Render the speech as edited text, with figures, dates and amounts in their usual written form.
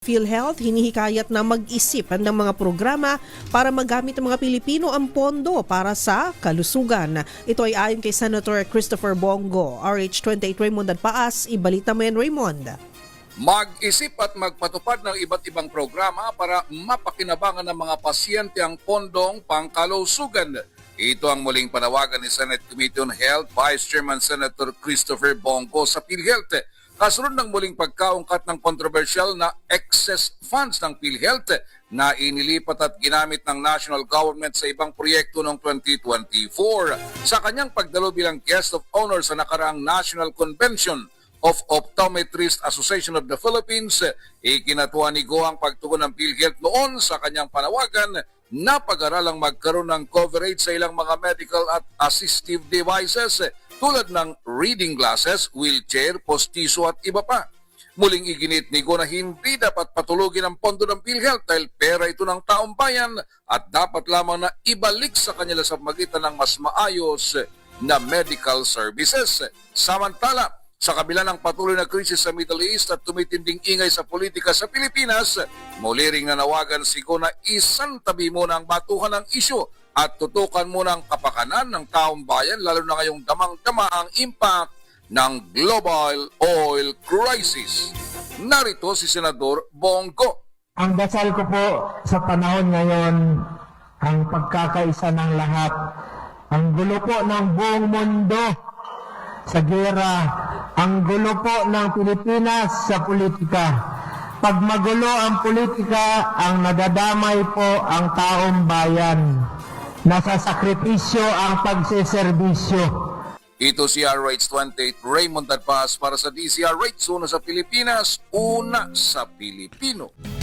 PhilHealth, hinihikayat na mag-isip ng mga programa para magamit ng mga Pilipino ang pondo para sa kalusugan. Ito ay ayon kay Senator Christopher Bongo. RH28 Raymond Paas, ibalita mo yan, Raymond. Mag-isip at magpatupad ng iba't ibang programa para mapakinabangan ng mga pasyente ang pondong pangkalusugan. Ito ang muling panawagan ni Senate Committee on Health Vice Chairman Senator Christopher Bongo sa PhilHealth. Kasunod ng muling pagkaungkat ng kontrobersyal na excess funds ng PhilHealth na inilipat at ginamit ng national government sa ibang proyekto noong 2024. Sa kanyang pagdalo bilang guest of honor sa nakaraang National Convention of Optometrist Association of the Philippines, ikinatuwa ni Go ang pagtugon ng PhilHealth noon sa kanyang panawagan na pag-aralang magkaroon ng coverage sa ilang mga medical at assistive devices tulad ng reading glasses, wheelchair, postiso at iba pa. Muling iginit ni Go na hindi dapat patulugin ang pondo ng PhilHealth dahil pera ito ng taong bayan at dapat lamang na ibalik sa kanila sa magitan ng mas maayos na medical services. Samantala, sa kabila ng patuloy na krisis sa Middle East at tumitinding ingay sa politika sa Pilipinas, muli ring nanawagan si Go na isantabi muna ang batuhan ng isyu at tutukan muna ang kapakanan ng taong bayan lalo na ngayong damang-dama ang impact ng global oil crisis. Narito si Senador Bongo. Ang dasal ko po sa panahon ngayon, ang pagkakaisa ng lahat, ang gulo po ng buong mundo sa gera, ang gulo po ng Pilipinas sa politika. Pag magulo ang politika, ang nadadamay po ang taong bayan. Nasasakripisyo ang pagseserbisyo. Ito si RH28 Raymond Paas para sa DCRH, una sa Pilipinas, una sa Pilipino.